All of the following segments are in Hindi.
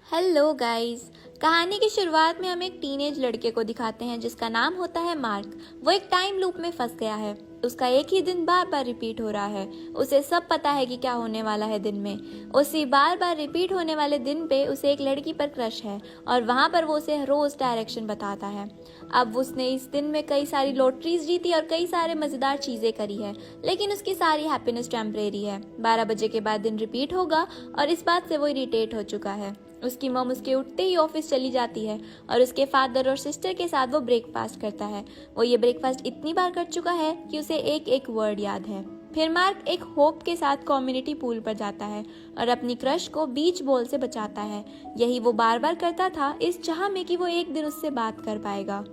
Hello guys. कहानी की शुरुआत में हम एक टीनेज लड़के को दिखाते हैं जिसका नाम होता है मार्क। वो एक टाइम लूप में फंस गया है। उसका एक ही दिन बार बार रिपीट हो रहा है। उसे सब पता है कि क्या होने वाला है दिन में। उसी बार बार रिपीट होने वाले दिन पे उसे एक लड़की पर क्रश है और वहाँ पर वो उसे रोज डायरेक्शन बताता है। अब उसने इस दिन में कई सारी लॉटरीज जीती और कई सारे मजेदार चीजें करी है, लेकिन उसकी सारी हैप्पीनेस टेम्परेरी है। 12 बजे के बाद दिन रिपीट होगा और इस बात से वो इरिटेट हो चुका है। उसकी मॉम उसके उठते ही ऑफिस चली जाती है और उसके फादर और सिस्टर के साथ वो ब्रेकफास्ट करता है। वो ये ब्रेकफास्ट इतनी बार कर चुका है कि उसे एक एक वर्ड याद है। फिर मार्क एक होप के साथ कम्युनिटी पूल पर जाता है और अपनी क्रश को बीच बॉल से बचाता है। यही वो बार बार करता था इस चाह में कि वो एक दिन उससे बात कर पाएगा।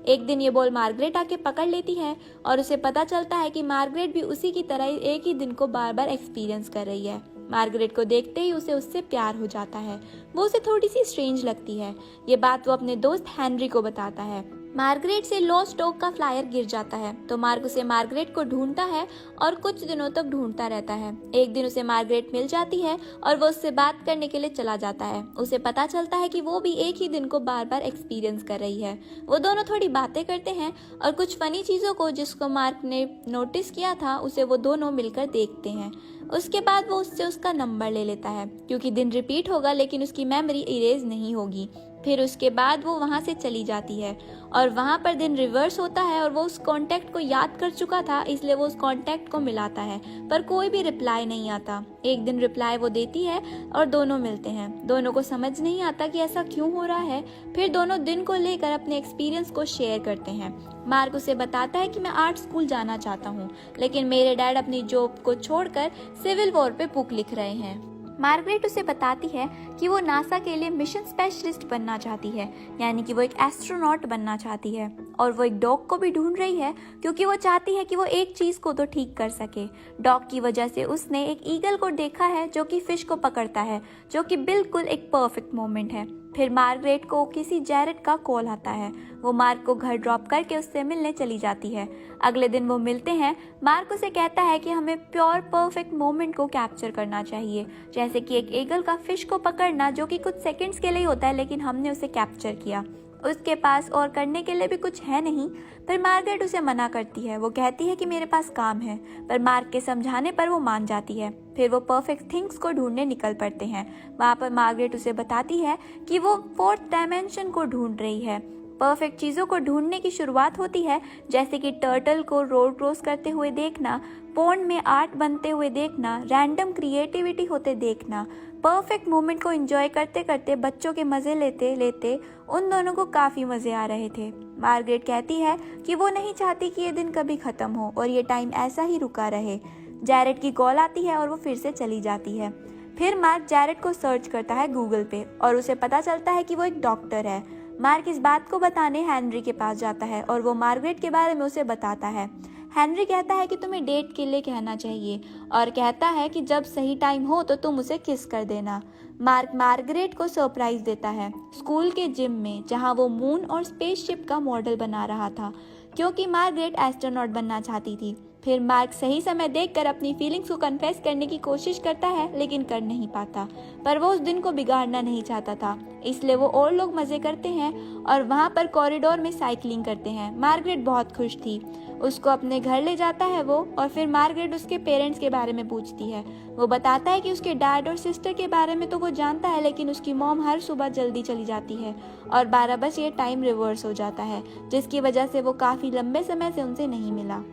एक दिन ये बॉल मार्गरेट आके पकड़ लेती है और उसे पता चलता है कि मार्गरेट भी उसी की तरह एक ही दिन को बार बार एक्सपीरियंस कर रही है। मार्गरेट को देखते ही उसे उससे प्यार हो जाता है। वो उसे थोड़ी सी स्ट्रेंज लगती है। ये बात वो अपने दोस्त हेनरी को बताता है। मार्गरेट से लॉस्ट डॉग का फ्लायर गिर जाता है तो मार्क उसे मार्गरेट को ढूंढता है और कुछ दिनों तक ढूंढता रहता है। एक दिन उसे मार्गरेट मिल जाती है और वो उससे बात करने के लिए चला जाता है। उसे पता चलता है कि वो भी एक ही दिन को बार बार एक्सपीरियंस कर रही है। वो दोनों थोड़ी बातें करते हैं और कुछ फनी चीजों को जिसको मार्क ने नोटिस किया था उसे वो दोनों मिलकर देखते हैं। उसके बाद वो उससे उसका नंबर ले लेता है क्योंकि दिन रिपीट होगा लेकिन उसकी मेमोरी इरेज नहीं होगी। फिर उसके बाद वो वहाँ से चली जाती है और वहाँ पर दिन रिवर्स होता है और वो उस कांटेक्ट को याद कर चुका था, इसलिए वो उस कांटेक्ट को मिलाता है पर कोई भी रिप्लाई नहीं आता। एक दिन रिप्लाई वो देती है और दोनों मिलते हैं। दोनों को समझ नहीं आता कि ऐसा क्यों हो रहा है। फिर दोनों दिन को लेकर अपने एक्सपीरियंस को शेयर करते हैं। मार्क उसे बताता है कि मैं आर्ट स्कूल जाना चाहता हूँ लेकिन मेरे डैड अपनी जॉब को छोड़कर सिविल वॉर पे बुक लिख रहे हैं। मार्गरेट उसे बताती है कि वो नासा के लिए मिशन स्पेशलिस्ट बनना चाहती है, यानी कि वो एक एस्ट्रोनॉट बनना चाहती है। और वो एक डॉग को भी ढूंढ रही है क्योंकि वो चाहती है कि वो एक चीज को तो ठीक कर सके। डॉग की वजह से उसने एक ईगल को देखा है जो कि फिश को पकड़ता है, जो कि बिल्कुल एक परफेक्ट मोमेंट है। फिर मार्गरेट को किसी जैरेट का कॉल आता है। वो मार्क को घर ड्रॉप करके उससे मिलने चली जाती है। अगले दिन वो मिलते हैं। मार्क उसे कहता है कि हमें प्योर परफेक्ट मोमेंट को कैप्चर करना चाहिए, जैसे कि एक ईगल का फिश को पकड़ना जो कि कुछ सेकंड्स के लिए होता है लेकिन हमने उसे कैप्चर किया। उसके पास और करने के लिए भी कुछ है नहीं। पर मार्गरेट उसे मना करती है। वो कहती है कि मेरे पास काम है, पर मार्क के समझाने पर वो मान जाती है। फिर वो परफेक्ट थिंग्स को ढूंढने निकल पड़ते हैं। वहाँ पर मार्गरेट उसे बताती है कि वो फोर्थ डायमेंशन को ढूंढ रही है। परफेक्ट चीज़ों को ढूंढने की शुरुआत होती है, जैसे कि टर्टल को रोड क्रॉस करते हुए देखना, पॉन्ड में आर्ट बनते हुए देखना, रैंडम क्रिएटिविटी होते देखना। परफेक्ट मोमेंट को एंजॉय करते करते बच्चों के मज़े लेते लेते उन दोनों को काफ़ी मज़े आ रहे थे। मार्गरेट कहती है कि वो नहीं चाहती कि ये दिन कभी ख़त्म हो और ये टाइम ऐसा ही रुका रहे। जैरेट की कॉल आती है और वो फिर से चली जाती है। फिर मार्क जैरेट को सर्च करता है गूगल पे और उसे पता चलता है कि वो एक डॉक्टर है। मार्क इस बात को बताने हेनरी के पास जाता है और वो मार्गरेट के बारे में उसे बताता है। हेनरी कहता है कि तुम्हें डेट के लिए कहना चाहिए और कहता है कि जब सही टाइम हो तो तुम उसे किस कर देना। मार्क मार्गरेट को सरप्राइज देता है स्कूल के जिम में, जहां वो मून और स्पेसशिप का मॉडल बना रहा था क्योंकि मार्गरेट एस्ट्रोनॉट बनना चाहती थी। फिर मार्क सही समय देखकर अपनी फीलिंग्स को कन्फेस करने की कोशिश करता है लेकिन कर नहीं पाता। पर वो उस दिन को बिगाड़ना नहीं चाहता था, इसलिए वो और लोग मजे करते हैं और वहाँ पर कॉरिडोर में साइकिलिंग करते हैं। मार्गरेट बहुत खुश थी। उसको अपने घर ले जाता है वो, और फिर मार्गरेट उसके पेरेंट्स के बारे में पूछती है। वो बताता है कि उसके डैड और सिस्टर के बारे में तो वो जानता है लेकिन उसकी मॉम हर सुबह जल्दी चली जाती है और 12 बजे टाइम रिवर्स हो जाता है, जिसकी वजह से वो काफ़ी लंबे समय से उनसे नहीं मिला।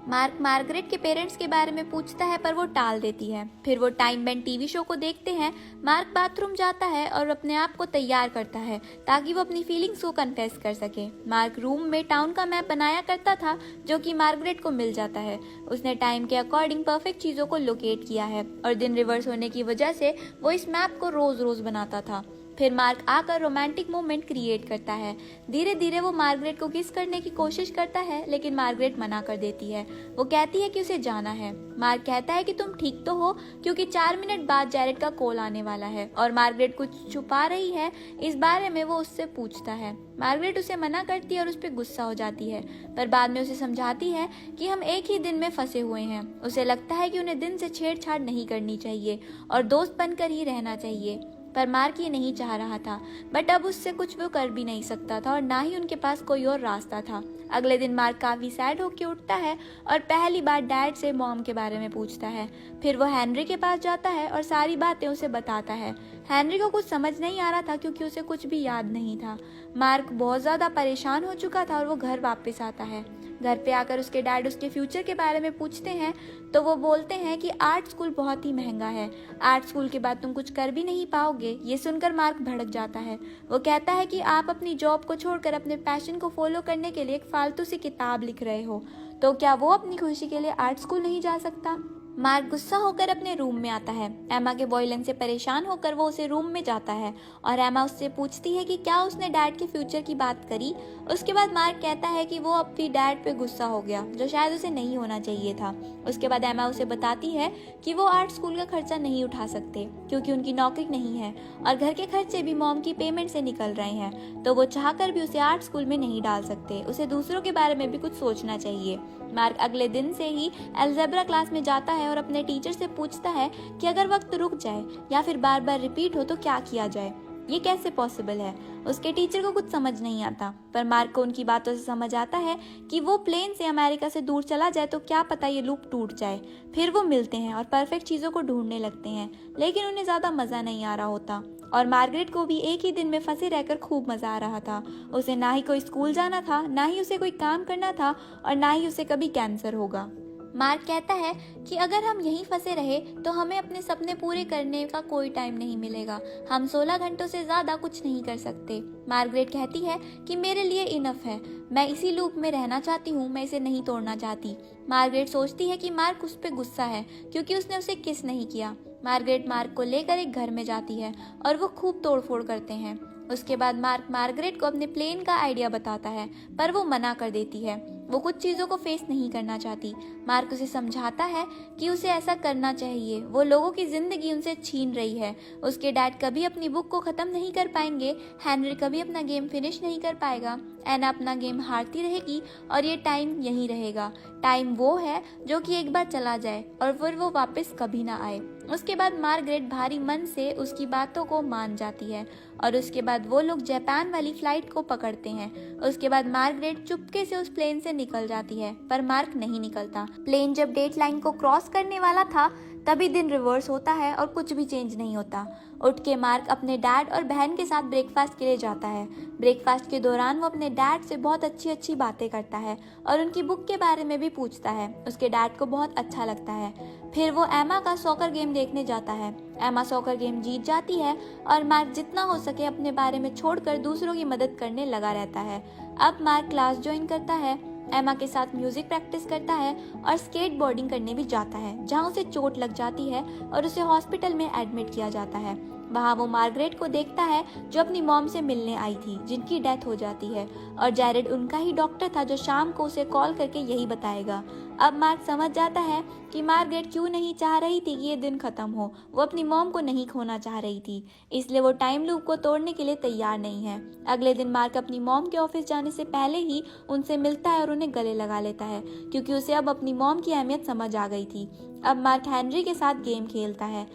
मार्क मार्गरेट के पेरेंट्स के बारे में पूछता है पर वो टाल देती है। फिर वो टाइम बैंड टीवी शो को देखते हैं। मार्क बाथरूम जाता है और अपने आप को तैयार करता है ताकि वो अपनी फीलिंग्स को कन्फेस कर सके। मार्क रूम में टाउन का मैप बनाया करता था जो कि मार्गरेट को मिल जाता है। उसने टाइम के अकॉर्डिंग परफेक्ट चीज़ों को लोकेट किया है और दिन रिवर्स होने की वजह से वो इस मैप को रोज रोज बनाता था। फिर मार्क आकर रोमांटिक मोमेंट क्रिएट करता है। धीरे धीरे वो मार्गरेट को किस करने की कोशिश करता है लेकिन मार्गरेट मना कर देती है। वो कहती है कि उसे जाना है। मार्क कहता है कि तुम ठीक तो हो, क्योंकि 4 मिनट बाद जैरेट का कॉल आने वाला है और मार्गरेट कुछ छुपा रही है इस बारे में वो उससे पूछता है। मार्गरेट उसे मना करती है और उस पर गुस्सा हो जाती है, पर बाद में उसे समझाती है कि हम एक ही दिन में फंसे हुए हैं। उसे लगता है कि उन्हें दिन से छेड़छाड़ नहीं करनी चाहिए और दोस्त बनकर ही रहना चाहिए। पर मार्क ये नहीं चाह रहा था, बट अब उससे कुछ वो कर भी नहीं सकता था और ना ही उनके पास कोई और रास्ता था। अगले दिन मार्क काफ़ी सैड होकर उठता है और पहली बार डैड से मॉम के बारे में पूछता है। फिर वो हेनरी के पास जाता है और सारी बातें उसे बताता है। हेनरी को कुछ समझ नहीं आ रहा था क्योंकि उसे कुछ भी याद नहीं था। मार्क बहुत ज़्यादा परेशान हो चुका था और वो घर वापस आता है। घर पे आकर उसके डैड उसके फ्यूचर के बारे में पूछते हैं तो वो बोलते हैं कि आर्ट स्कूल बहुत ही महंगा है, आर्ट स्कूल के बाद तुम कुछ कर भी नहीं पाओगे। ये सुनकर मार्क भड़क जाता है। वो कहता है कि आप अपनी जॉब को छोड़कर अपने पैशन को फॉलो करने के लिए एक फालतू सी किताब लिख रहे हो, तो क्या वो अपनी खुशी के लिए आर्ट स्कूल नहीं जा सकता। मार्क गुस्सा होकर अपने रूम में आता है। एमा के बॉयलन से परेशान होकर वो उसे रूम में जाता है और एमा उससे पूछती है कि क्या उसने डैड के फ्यूचर की बात करी। उसके बाद मार्क कहता है कि वो अपनी डैड पे गुस्सा हो गया, जो शायद उसे नहीं होना चाहिए था। उसके बाद एमा उसे बताती है कि वो आर्ट स्कूल का खर्चा नहीं उठा सकते क्योंकि उनकी नौकरी नहीं है और घर के खर्चे भी मॉम की पेमेंट से निकल रहे हैं, तो वो चाहकर भी उसे आर्ट स्कूल में नहीं डाल सकते। उसे दूसरों के बारे में भी कुछ सोचना चाहिए। मार्क अगले दिन से ही अलजेब्रा क्लास में जाता है और अपने टीचर से पूछता है कि अगर वक्त रुक जाए या फिर बार बार रिपीट हो तो क्या किया जाए, ये कैसे पॉसिबल है। उसके टीचर को कुछ समझ नहीं आता, पर मार्क को उनकी बातों से समझ आता है कि वो प्लेन से अमेरिका से दूर चला जाए तो क्या पता ये लूप टूट जाए। फिर वो मिलते हैं और परफेक्ट चीज़ों को ढूंढने लगते हैं, लेकिन उन्हें ज़्यादा मज़ा नहीं आ रहा होता। और मार्गरेट को भी एक ही दिन में फंसे रहकर खूब मज़ा आ रहा था। उसे ना ही कोई स्कूल जाना था, ना ही उसे कोई काम करना था और ना ही उसे कभी कैंसर होगा। मार्क कहता है कि अगर हम यहीं फंसे रहे तो हमें अपने सपने पूरे करने का कोई टाइम नहीं मिलेगा। हम 16 घंटों से ज़्यादा कुछ नहीं कर सकते। मार्गरेट कहती है कि मेरे लिए इनफ है, मैं इसी लूप में रहना चाहती हूँ, मैं इसे नहीं तोड़ना चाहती। मार्गरेट सोचती है कि मार्क उस पर गुस्सा है क्योंकि उसने उसे किस नहीं किया। मार्गरेट मार्क को लेकर एक घर में जाती है और वो खूब तोड़फोड़ करते हैं। उसके बाद मार्क मार्गरेट को अपने प्लेन का आइडिया बताता है, पर वो मना कर देती है। वो कुछ चीज़ों को फेस नहीं करना चाहती। मार्क उसे समझाता है कि उसे ऐसा करना चाहिए, वो लोगों की ज़िंदगी उनसे छीन रही है। उसके डैड कभी अपनी बुक को ख़त्म नहीं कर पाएंगे, हेनरी कभी अपना गेम फिनिश नहीं कर पाएगा, एना अपना गेम हारती रहेगी और ये टाइम यहीं रहेगा। टाइम वो है जो कि एक बार चला जाए और फिर वो वापस कभी ना आए। उसके बाद मार्गरेट भारी मन से उसकी बातों को मान जाती है और उसके बाद वो लोग जापान वाली फ्लाइट को पकड़ते हैं। उसके बाद मार्गरेट चुपके से उस प्लेन से निकल जाती है, पर मार्क नहीं निकलता। प्लेन जब डेट लाइन को क्रॉस करने वाला था तभी दिन रिवर्स होता है और कुछ भी चेंज नहीं होता। उठ के मार्क अपने डैड और बहन के साथ ब्रेकफास्ट के लिए जाता है। ब्रेकफास्ट के दौरान वो अपने डैड से बहुत अच्छी अच्छी बातें करता है और उनकी बुक के बारे में भी पूछता है। उसके डैड को बहुत अच्छा लगता है। फिर वो एमा का सॉकर गेम देखने जाता है। एमा सॉकर गेम जीत जाती है और मार्क जितना हो सके अपने बारे में छोड़कर दूसरों की मदद करने लगा रहता है। अब मार्क क्लास ज्वाइन करता है, एमा के साथ म्यूजिक प्रैक्टिस करता है और स्केट बोर्डिंग करने भी जाता है, जहां उसे चोट लग जाती है और उसे हॉस्पिटल में एडमिट किया जाता है। वहां वो मार्गरेट को देखता है जो अपनी मॉम से मिलने आई थी, जिनकी डेथ हो जाती है, और जैरेड उनका ही डॉक्टर था जो शाम को उसे कॉल करके यही बताएगा। अब मार्क समझ जाता है कि मार्गरेट क्यों नहीं चाह रही थी कि ये दिन खत्म हो। वो अपनी मॉम को नहीं खोना चाह रही थी, इसलिए वो टाइम लूप को तोड़ने के लिए तैयार नहीं है। अगले दिन मार्क अपनी मॉम के ऑफिस जाने से पहले ही उनसे मिलता है और उन्हें गले लगा लेता है, क्योंकि उसे अब अपनी मॉम की अहमियत समझ आ गई थी। अब मार्क हेनरी के साथ गेम खेलता है।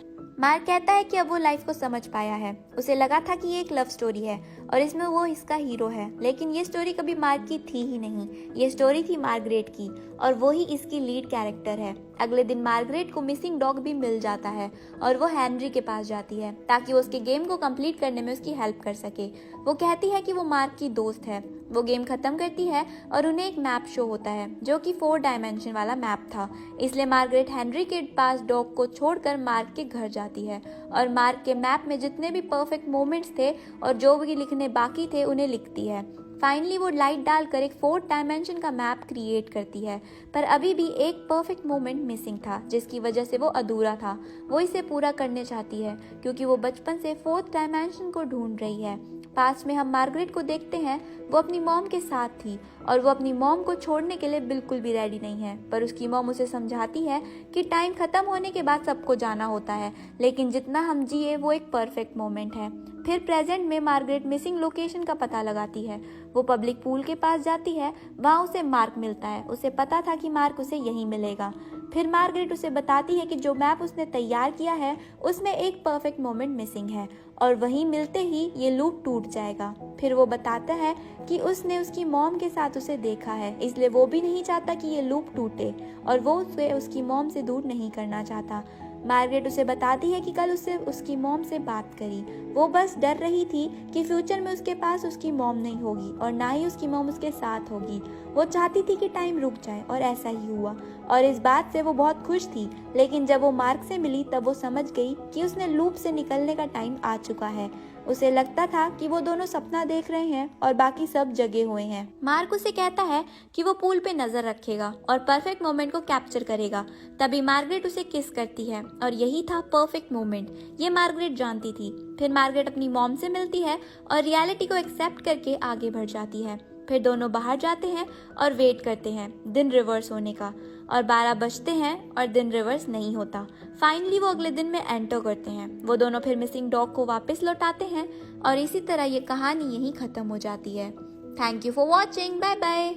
मार्क कहता है कि अब वो लाइफ को समझ पाया है। उसे लगा था कि ये एक लव स्टोरी है और इसमें वो इसका हीरो है, लेकिन ये स्टोरी कभी मार्क की थी ही नहीं। ये स्टोरी थी मार्गरेट की और वो ही इसकी लीड कैरेक्टर है। अगले दिन मार्गरेट को मिसिंग डॉग भी मिल जाता है और वो हेनरी के पास जाती है ताकि वो उसके गेम को कंप्लीट करने में उसकी हेल्प कर सके। वो कहती है कि वो मार्क की दोस्त है। वो गेम खत्म करती है और उन्हें एक मैप शो होता है जो कि 4 डायमेंशन वाला मैप था, इसलिए मार्गरेट हेनरी के पास डॉग को छोड़कर मार्क के घर जाती है और मार्क के मैप में जितने भी परफेक्ट मोमेंट्स थे और जो भी लिखने बाकी थे उन्हें लिखती है। फाइनली वो लाइट डालकर एक 4 डायमेंशन का मैप क्रिएट करती है, पर अभी भी एक परफेक्ट मोमेंट मिसिंग था जिसकी वजह से वो अधूरा था। वो इसे पूरा करने चाहती है क्योंकि वो बचपन से 4th डायमेंशन को ढूंढ रही है। पास में हम मार्गरेट को देखते हैं। वो अपनी मॉम के साथ थी और वो अपनी मॉम को छोड़ने के लिए बिल्कुल भी रेडी नहीं है, पर उसकी मॉम उसे समझाती है कि टाइम खत्म होने के बाद सबको जाना होता है, लेकिन जितना हम जिए वो एक परफेक्ट मोमेंट है। फिर प्रेजेंट में मार्गरेट मिसिंग लोकेशन का पता लगाती है। वो पब्लिक पूल के पास जाती है, वहाँ उसे मार्क मिलता है। उसे पता था कि मार्क उसे यहीं मिलेगा। फिर मार्गरेट उसे बताती है कि जो मैप उसने तैयार किया है उसमें एक परफेक्ट मोमेंट मिसिंग है और वहीं मिलते ही ये लूप टूट जाएगा। फिर वो बताता है कि उसने उसकी मॉम के साथ उसे देखा है, इसलिए वो भी नहीं चाहता कि ये लूप टूटे और वो उसे उसकी मॉम से दूर नहीं करना चाहता। मार्गरेट उसे बताती है कि कल उससे उसकी मॉम से बात करी। वो बस डर रही थी कि फ्यूचर में उसके पास उसकी मॉम नहीं होगी और ना ही उसकी मॉम उसके साथ होगी। वो चाहती थी कि टाइम रुक जाए और ऐसा ही हुआ और इस बात से वो बहुत खुश थी। लेकिन जब वो मार्क से मिली तब वो समझ गई कि उसने लूप से निकलने का टाइम आ चुका है। उसे लगता था कि वो दोनों सपना देख रहे हैं और बाकी सब जगे हुए हैं। मार्क उसे कहता है कि वो पूल पे नजर रखेगा और परफेक्ट मोमेंट को कैप्चर करेगा। तभी मार्गरेट उसे किस करती है और यही था परफेक्ट मोमेंट। ये मार्गरेट जानती थी। फिर मार्गरेट अपनी मॉम से मिलती है और रियलिटी को एक्सेप्ट करके आगे बढ़ जाती है। फिर दोनों बाहर जाते हैं और वेट करते हैं दिन रिवर्स होने का और 12 बजते हैं और दिन रिवर्स नहीं होता। फाइनली वो अगले दिन में एंटर करते हैं। वो दोनों फिर मिसिंग डॉग को वापस लौटाते हैं और इसी तरह ये कहानी यहीं खत्म हो जाती है। Thank you for watching. Bye bye.